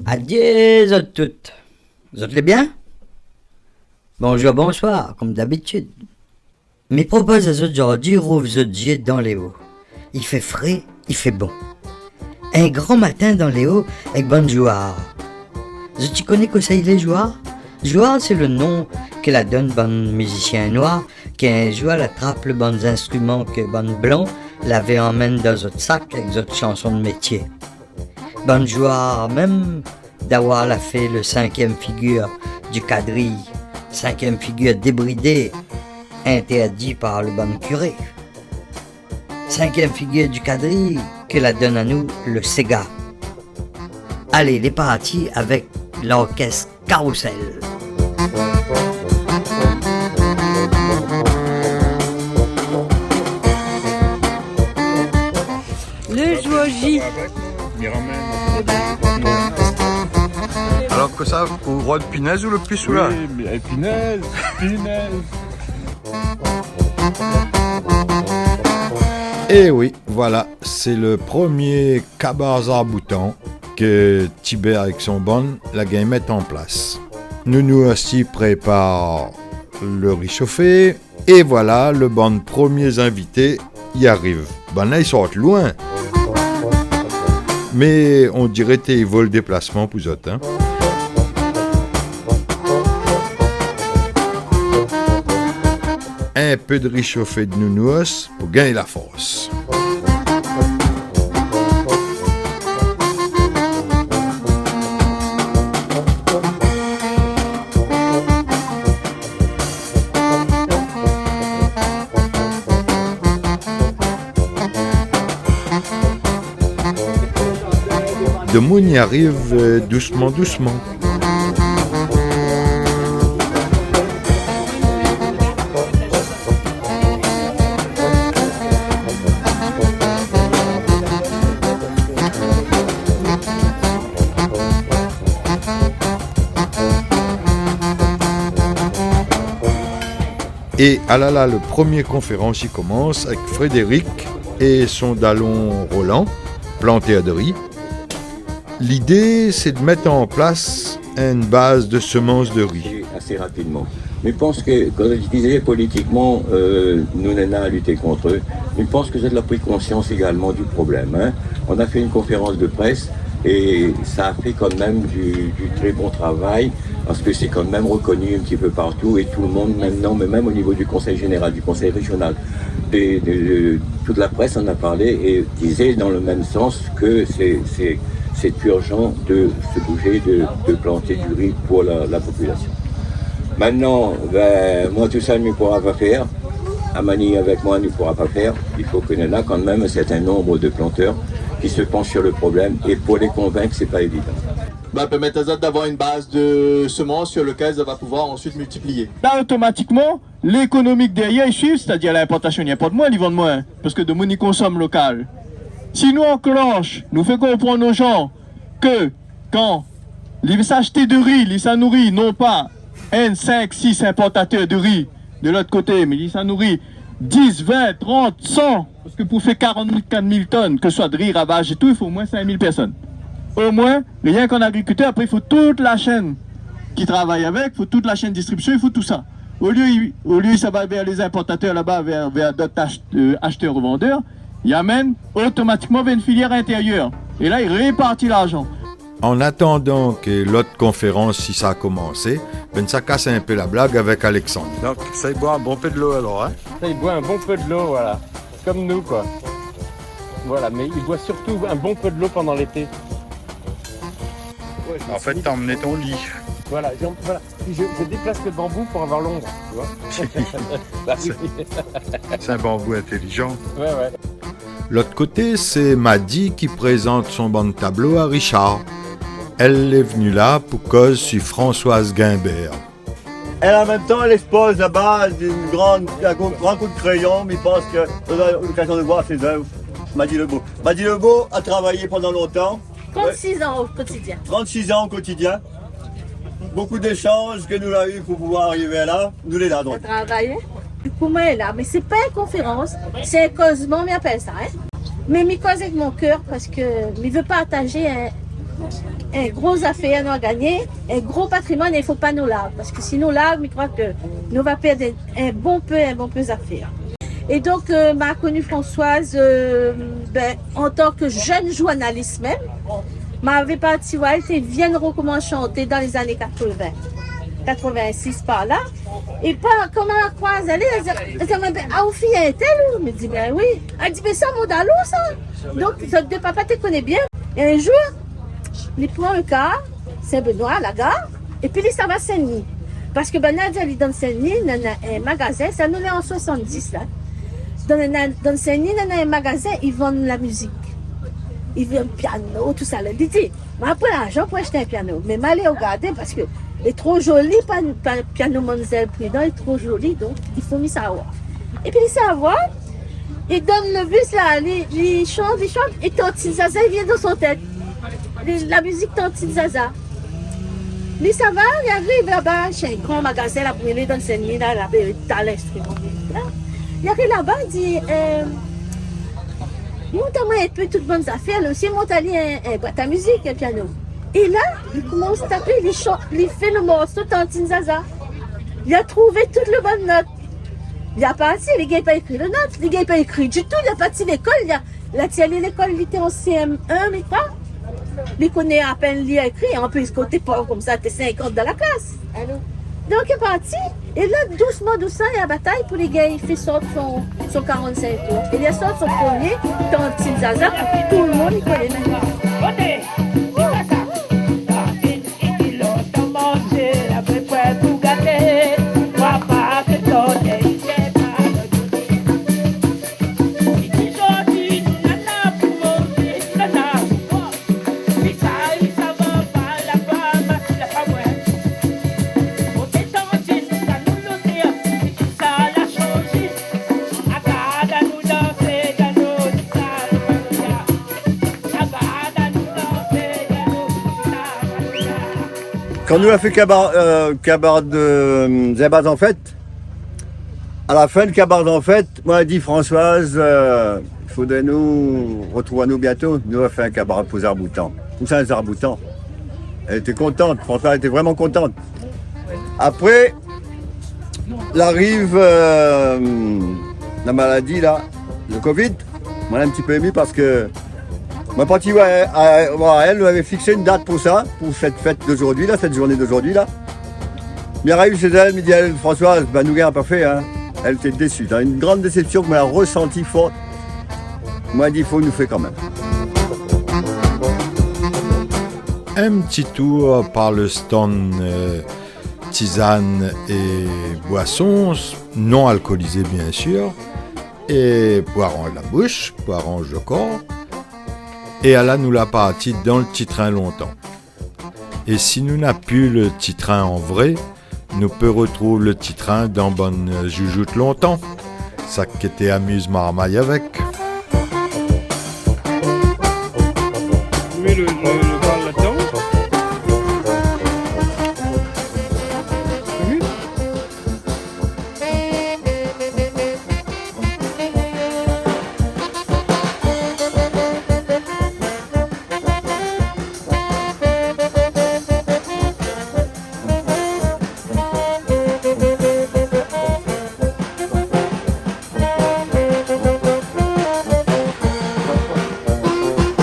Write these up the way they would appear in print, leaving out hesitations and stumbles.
Adieu, vous toutes. Vous allez bien? Bonjour, bonsoir, comme d'habitude. Mes propos aujourd'hui rouvrent les yeux dans les hauts. Il fait frais, il fait bon. Un grand matin dans les hauts avec bonne joueur. Tu connais que c'est les joueurs? Joueur, c'est le nom que la donne bon musicien noir qui un jour attrape le bon instrument que bon blanc l'avait emmène dans votre sac avec votre chanson de métier. Bon joueur même d'avoir la fait le 5e figure du quadrille, 5e figure débridée, interdit par le bon curé. 5e figure du quadrille que la donne à nous le Sega. Allez, les parties avec l'orchestre Carousel. Le Jouoji. Alors que ça, au roi de Pinez ou le plus là? Oui, mais Pinez. Et oui, voilà, c'est le premier cabaret bouton que Tibet avec son bon la game met en place. Nous aussi prépare le réchauffé et voilà, le bon premiers invités y arrive. Ben là, ils sortent loin. Mais on dirait qu'ils volent déplacement pour eux, hein. Un peu de réchauffé de nounous pour gagner la force. De monde y arrive doucement. Et ah là là, le premier conférence il commence avec Frédéric et son dallon Roland, planté à de riz. L'idée, c'est de mettre en place une base de semences de riz. Assez rapidement. Mais je pense que, quand je disais politiquement, nous n'avons à lutter contre eux, mais je pense que j'ai de la prise conscience également du problème. Hein. On a fait une conférence de presse et ça a fait quand même du très bon travail parce que c'est quand même reconnu un petit peu partout et tout le monde maintenant, mais même au niveau du conseil général, du conseil régional, toute la presse en a parlé et disait dans le même sens que c'est urgent de se bouger, de planter du riz pour la population. Maintenant, moi tout ça ne pourra pas faire. Amani avec moi ne pourra pas faire. Il faut qu'il y en ait quand même un certain nombre de planteurs qui se penchent sur le problème et pour les convaincre, c'est pas évident. Permettre à d'avoir une base de semences sur laquelle ça va pouvoir ensuite multiplier. Là, automatiquement, l'économique derrière, ils suivent, c'est-à-dire l'importation, il n'y a pas de moins, ils vendent moins, parce que de moins, ils consomment local. Si nous enclenche, nous fait comprendre aux gens que quand ils s'achètent de riz, ils s'en nourrissent, non pas 1, 5, 6 importateurs de riz de l'autre côté, mais ils s'en nourrissent 10, 20, 30, 100, parce que pour faire 44 000 tonnes, que ce soit de riz, ravage et tout, il faut au moins 5 000 personnes. Au moins, rien qu'en agriculteur, après il faut toute la chaîne qui travaille avec, il faut toute la chaîne de distribution, il faut tout ça. Au lieu ça va vers les importateurs là-bas, vers d'autres acheteurs-revendeurs, il amène automatiquement vers une filière intérieure. Et là, il répartit l'argent. En attendant que l'autre conférence, si ça a commencé, ça casse un peu la blague avec Alexandre. Donc, ça y boit un bon peu de l'eau alors, hein? Ça, il boit un bon peu de l'eau, voilà. Comme nous, quoi. Voilà, mais il boit surtout un bon peu de l'eau pendant l'été. Ouais, En fait, t'as emmené ton lit. Voilà, je déplace le bambou pour avoir l'ombre, tu vois. C'est un bambou intelligent. Ouais. L'autre côté, c'est Maddy qui présente son bon tableau à Richard. Elle est venue là pour cause sur Françoise Guimbert. Et en même temps, elle expose là-bas un grand coup de crayon, mais je pense qu'on a l'occasion de voir ses œuvres. Maddy Lebeau. Maddy Lebeau a travaillé pendant longtemps. 36 ans au quotidien. 36 ans au quotidien. Beaucoup d'échanges que nous avons eu pour pouvoir arriver là. Nous les là donc. Travailler. Pour moi, là, mais c'est pas une conférence, c'est un causement, on appelle ça. Hein? Mais je cause avec mon cœur parce que je ne veux pas partager un gros affaire nous a gagné, un gros patrimoine, il ne faut pas nous larguer. Parce que si nous larguons, je crois que nous va perdre un bon peu d'affaires. Et donc, m'a connue Françoise en tant que jeune journaliste même. M'avait parti voir, elle vient de recommencer à chanter dans les années 80. 86 par là. Et pas comme elle croise, elle dit, ah, au fille, elle est telle? Je me dis, ben oui. Elle dit, mais ça, mon dalou, ça. Donc, deux papa te connaît bien. Et un jour, il prend un car, Saint-Benoît, à la gare, et puis il s'en va à Saint-Denis. Parce que Nadia, elle est dans Saint-Denis, il y a un magasin, ça nous est en 70 là. Dans Saint-Denis, il y a un magasin, ils vendent la musique. Ils vendent un piano, tout ça. Il dit, mais après l'argent pour acheter un piano. Mais m'allez regarder parce que il est trop joli, pas un piano Mademoiselle Prudent, il est trop joli, donc il faut m'y savoir. Et puis il savoir, il donne le bus là, il chante, et Tantine Zaza, il vient dans son tête. La musique Tantine Zaza. Mais ça va, il arrive là-bas, chez un grand magasin, là, pour aller dans le Saint-Denis, là, il avait un l'instrument. Il arrive là-bas, il dit, monte-moi un peu toutes bonnes affaires, là aussi, monte aller un boîte à musique, un piano. Et là, il commence à taper, il fait le morceau Tantine Zaza. Il a trouvé toutes les bonnes notes. Il a parti, les gars n'ont pas écrit les notes, les gars n'ont pas écrit du tout, il a parti l'école, il a tiré l'école, il était en CM1, mais pas. Il connaît à peine lire et écrire, en plus, côté pas comme ça, t'es 50 dans la classe. Donc il est parti, et là, doucement, il y a la bataille pour les gars, il fait sortir son 45 tours. Il a sorti son premier, Tantine Zaza, tout le monde, il connaît maintenant. Quand nous avons fait cabaret de Zebaz en fête, à la fin de cabaret en fête, moi, dit Françoise, il faudrait nous retrouver nous bientôt. Nous avons fait un cabaret pour Zarboutan. Tout ça, Zarboutan. Elle était contente, Françoise était vraiment contente. Après, arrive la maladie, là, le Covid. Moi, un petit peu ému parce que moi, parti elle avait fixé une date pour ça, pour cette fête d'aujourd'hui, là, cette journée d'aujourd'hui, là. Mais elle arrive chez elle, me dit, Françoise, nous n'avons pas fait, hein. Elle était déçue. Dans une grande déception que moi, elle a ressentie forte. Moi, elle dit, il faut nous faire quand même. Un petit tour par le stand tisane et boissons, non alcoolisées bien sûr, et pour arranger la bouche, pour arranger le corps. Et là, nous l'a parti dans le petit train longtemps. Et si nous n'a plus le petit train en vrai, nous peut retrouver le petit train dans bonne joujoute longtemps. Ça qui était amusement marmaille avec. Tu mets le bal là-dedans.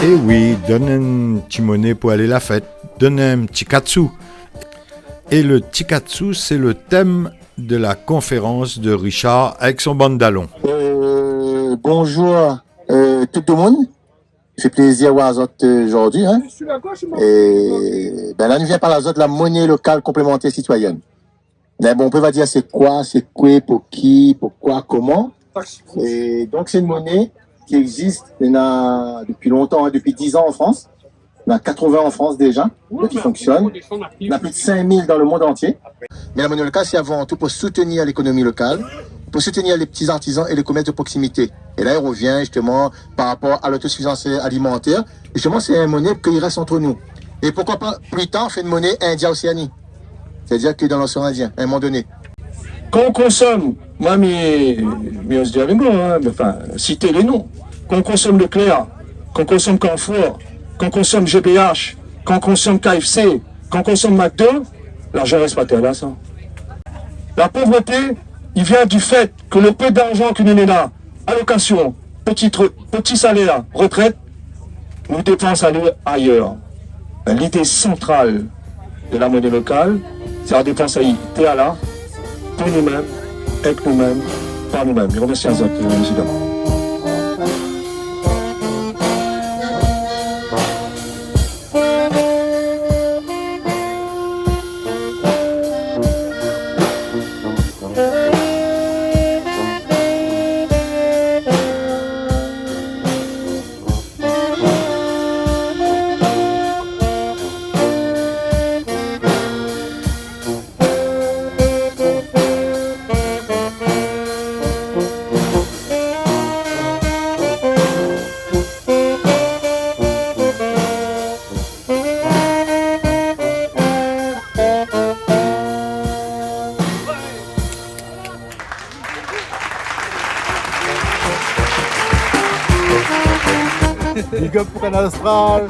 Et oui, donne un petit monnaie pour aller à la fête, donne un petit katsu. Et le petit katsu, c'est le thème de la conférence de Richard avec son bandalon. Bonjour tout le monde. C'est plaisir de voir aujourd'hui. Hein. Et là, nous vient par la monnaie locale complémentaire citoyenne. Mais bon, on peut pas dire c'est quoi, pour qui, pourquoi, comment. Et donc, c'est une monnaie qui existe depuis longtemps, hein, depuis 10 ans en France. Il y en a 80 en France déjà, qui fonctionnent. Il y en a plus de 5000 dans le monde entier. Mais la monnaie locale, c'est avant tout pour soutenir l'économie locale, pour soutenir les petits artisans et les commerces de proximité. Et là, il revient justement par rapport à l'autosuffisance alimentaire. Justement, c'est une monnaie qui reste entre nous. Et pourquoi pas, plus tard, on fait une monnaie India-Océanie. C'est-à-dire que dans l'océan Indien, à un moment donné. Quand on consomme, moi, on se dit avec moi, hein, enfin, citez les noms. qu'on consomme Leclerc, qu'on consomme Carrefour, qu'on consomme GBH, qu'on consomme KFC, qu'on consomme McDo, l'argent reste pas terre là, ça. La pauvreté, il vient du fait que le peu d'argent que nous avons là, allocation, petit salaire, retraite, nous dépensons aller ailleurs. L'idée centrale de la monnaie locale, c'est la dépense à là, pour nous-mêmes, avec nous-mêmes, par nous-mêmes. Je remercie Azot, président. Big up pour Canal Austral.